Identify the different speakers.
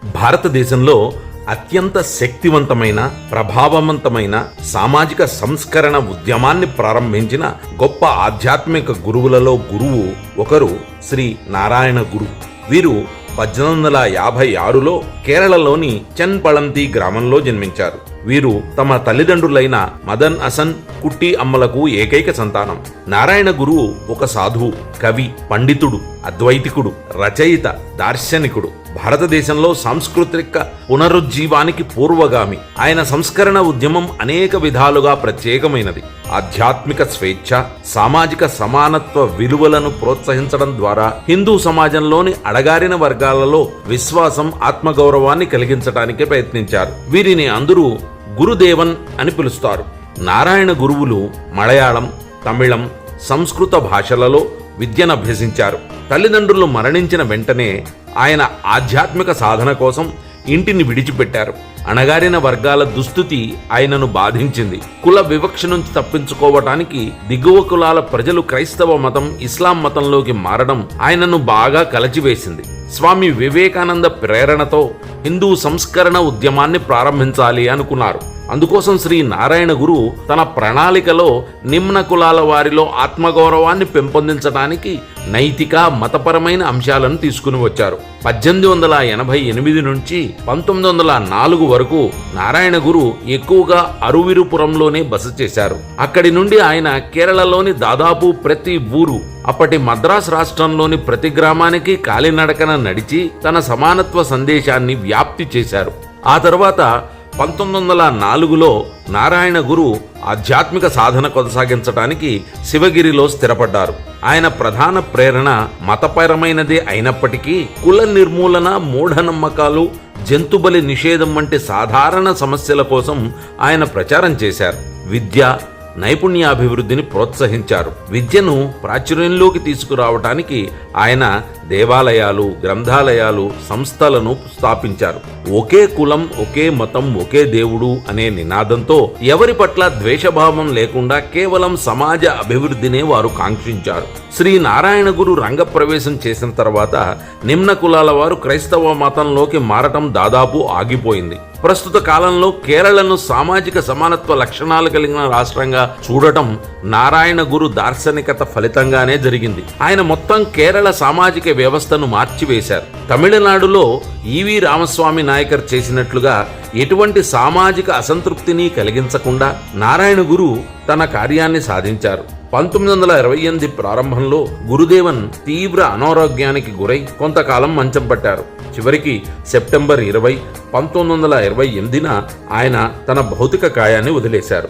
Speaker 1: భారతదేశంలో అత్యంత శక్తివంతమైన ప్రభావవంతమైన సామాజిక సంస్కరణ ఉద్యమాన్ని ప్రారంభించిన గొప్ప ఆధ్యాత్మిక గురువులలో గురువు ఒకరు శ్రీ నారాయణ గురు. వీరు 1856లో కేరళలోని చెన్పళంతి గ్రామంలో జన్మించారు. వీరు తమ తల్లిదండ్రులైన మదన్ హసన్, కుట్టి అమ్మలకు ఏకైక సంతానం. నారాయణ గురువు ఒక సాధువు, కవి, పండితుడు, అద్వైతికుడు, రచయిత, దార్శనికుడు. భారతదేశంలో సాంస్కృతిక పునరుజ్జీవానికి పూర్వగామి. ఆయన సంస్కరణ ఉద్యమం అనేక విధాలుగా ప్రత్యేకమైనది. ఆధ్యాత్మిక స్వేచ్ఛ, సామాజిక సమానత్వ విలువలను ప్రోత్సహించడం ద్వారా హిందూ సమాజంలోని అడగారిన వర్గాలలో విశ్వాసం, ఆత్మగౌరవాన్ని కలిగించడానికి ప్రయత్నించారు. వీరిని అందరూ గురుదేవన్ అని పిలుస్తారు. నారాయణ గురువులు మలయాళం, తమిళం, సంస్కృత భాషలలో విద్యను అభ్యసించారు. తల్లిదండ్రులు మరణించిన వెంటనే ఆయన ఆధ్యాత్మిక సాధన కోసం ఇంటిని విడిచిపెట్టారు. అణగారిన వర్గాల దుస్థితి ఆయనను బాధించింది. కుల వివక్ష నుంచి తప్పించుకోవటానికి దిగువ కులాల ప్రజలు క్రైస్తవ మతం, ఇస్లాం మతంలోకి మారడం ఆయనను బాగా కలచివేసింది. స్వామి వివేకానంద ప్రేరణతో హిందూ సంస్కరణ ఉద్యమాన్ని ప్రారంభించాలి అనుకున్నారు. అందుకోసం శ్రీ నారాయణ గురు తన ప్రణాళికలో నిమ్న కులాల వారిలో ఆత్మగౌరవాన్ని పెంపొందించడానికి నైతిక, మతపరమైన అంశాలను తీసుకుని వచ్చారు. 1888 నుంచి 1904 వరకు నారాయణ గురు ఎక్కువగా అరువిరుపురంలోనే బస చేశారు. అక్కడి నుండి ఆయన కేరళలోని దాదాపు ప్రతి ఊరు, అప్పటి మద్రాస్ రాష్ట్రంలోని ప్రతి గ్రామానికి కాలినడకన నడిచి తన సమానత్వ సందేశాన్ని వ్యాప్తి చేశారు. ఆ తర్వాత 1904లో నారాయణ గురు ఆధ్యాత్మిక సాధన కొనసాగించడానికి శివగిరిలో స్థిరపడ్డారు. ఆయన ప్రధాన ప్రేరణ మతపరమైనదే అయినప్పటికీ కుల నిర్మూలన, మూఢనమ్మకాలు, జంతుబలి నిషేధం వంటి సాధారణ సమస్యల కోసం ఆయన ప్రచారం చేశారు. విద్య, నైపుణ్యాభివృద్ధిని ప్రోత్సహించారు. విద్యను ప్రాచుర్యంలోకి తీసుకురావటానికి ఆయన దేవాలయాలు, గ్రంథాలయాలు, సంస్థలను స్థాపించారు. ఒకే కులం, ఒకే మతం, ఒకే దేవుడు అనే నినాదంతో ఎవరి పట్ల ద్వేషభావం లేకుండా కేవలం సమాజ అభివృద్ధినే వారు కాంక్షించారు. శ్రీ నారాయణ గురు రంగప్రవేశం చేసిన తర్వాత నిమ్న కులాల వారు క్రైస్తవ మతంలోకి మారటం దాదాపు ఆగిపోయింది. ప్రస్తుత కాలంలో కేరళను సామాజిక సమానత్వ లక్షణాలు కలిగిన రాష్ట్రంగా చూడటం నారాయణ గురు దార్శనికత ఫలితంగానే జరిగింది. ఆయన మొత్తం కేరళ సామాజిక వ్యవస్థను మార్చివేశారు. తమిళనాడులో ఈవి రామస్వామి నాయకర్ చేసినట్లుగా ఎటువంటి సామాజిక అసంతృప్తిని కలిగించకుండా నారాయణ గురు తన కార్యాన్ని సాధించారు. 1928 ప్రారంభంలో గురుదేవన్ తీవ్ర అనారోగ్యానికి గురై కొంతకాలం మంచం పట్టారు. చివరికి సెప్టెంబర్ 20, 1928న ఆయన తన భౌతిక కాయాన్ని వదిలేశారు.